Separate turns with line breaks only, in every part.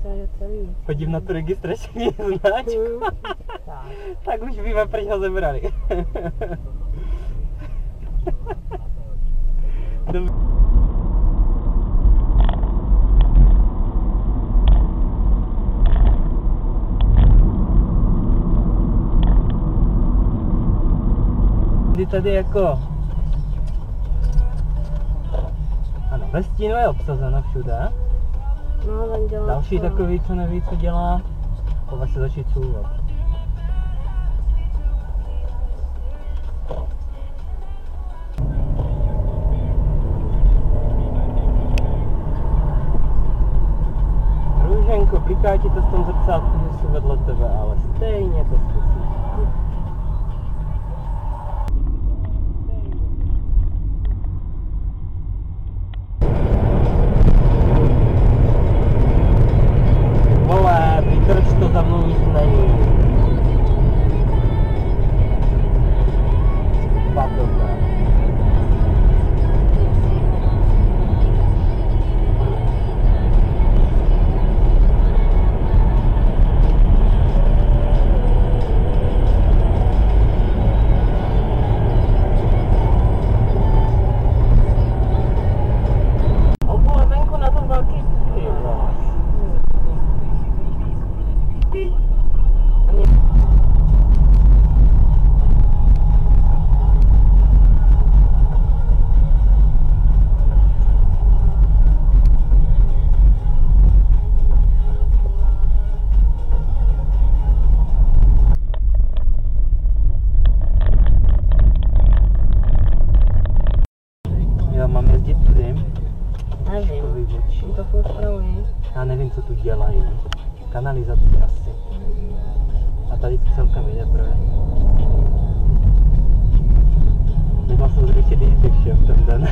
to je celý.
Chodím na tu registrační značku. Tak už víme, proč ho zebrali. Tady jako... Ano, ve stínu je obsazeno všude.
No, ten dělá
další
to.
takový, co neví, co dělá, pojď se začít couvat. Růženko, bliká ti to v tom zrcátku, že jsou vedle tebe, ale stejně to zkusí. Za mnou nic není. Fakt dobré. Obule venku na tom velký já nevím, co tu dělají. Kanalizaci asi. A tady to celkem jde projet. Nebyla jsem zřejmě díky všem ten den.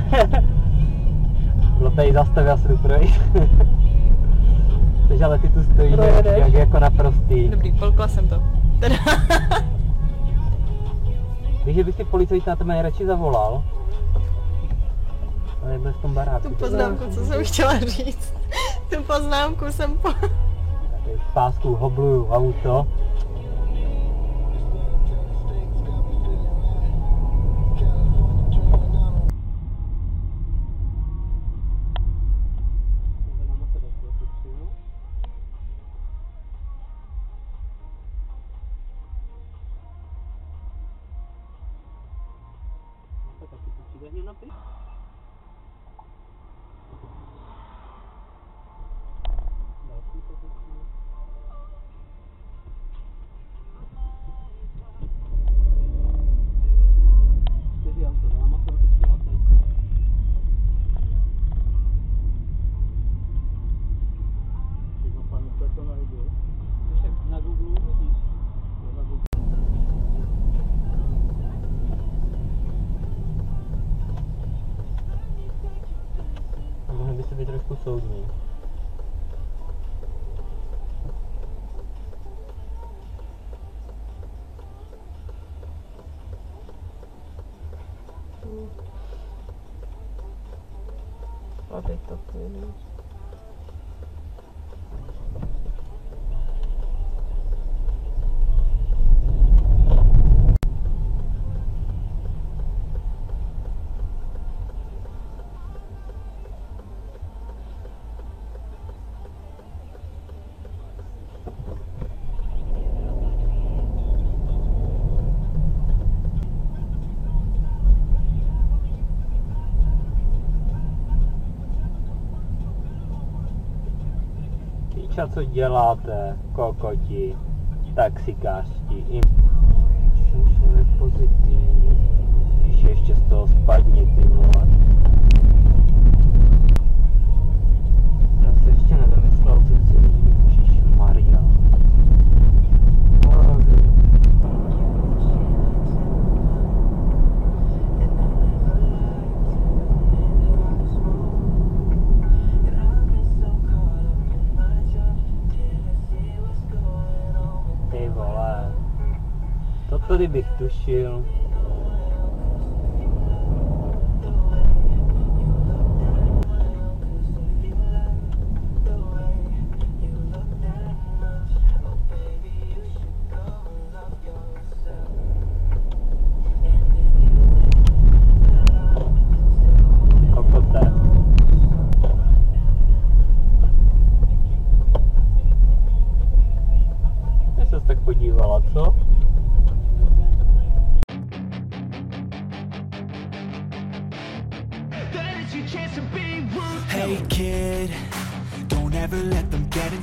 Bylo tady zastav, já se jdu projít. Takže ale ty tu stojíme jak jako naprostý.
Dobrý, polkla jsem to. Teda.
Víš, že bych ty policajt na tebe nejradši zavolal? Ale byl v tom baráku.
Tu poznámku, co jsem chtěla říct. Tu poznámku jsem
Tady v pásku hobluju auto. Trošku soudní.
A teď to půjde.
A co děláte, kokoti, taxikářští, jsem člověk pozitivní, když ještě z toho spadni, ty vole. Já se ještě nedomyslel, co chci vidět, ježišmarja. Toto kdybych tušil.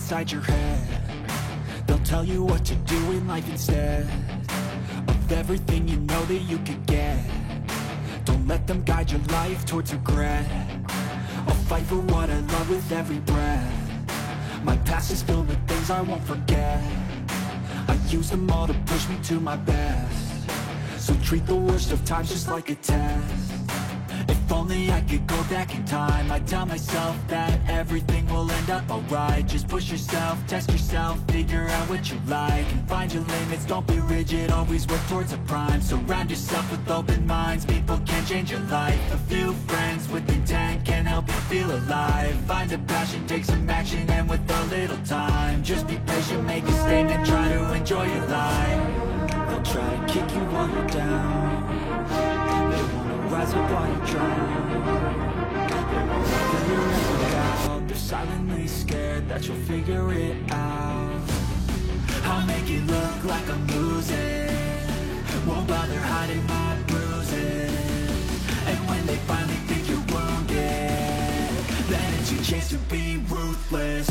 inside your head. They'll tell you what to do in life instead of everything you know that you could get. Don't let them guide your life towards regret. I'll fight for what I love with every breath. My past is filled with things I won't forget. I use them all to push me to my best. So treat the worst of times just like a test. If only I could go back in time, I'd tell myself that everything will end up alright. Just push yourself, test yourself, figure out what you like, and find your limits, don't be rigid, always work towards a prime. Surround yourself with open minds, people can change your life. A few friends with intent can help you feel alive. Find a passion, take some action, and with a little time, just be patient, make a statement, try to enjoy your life. They'll try to kick you while you're down. They wanna rise up while you drown. They won't let you ever out. They're silently scared that you'll figure it out. I'll make it look like I'm losing, won't bother hiding my bruises. And when they finally think you're wounded, then it's your chance to be ruthless.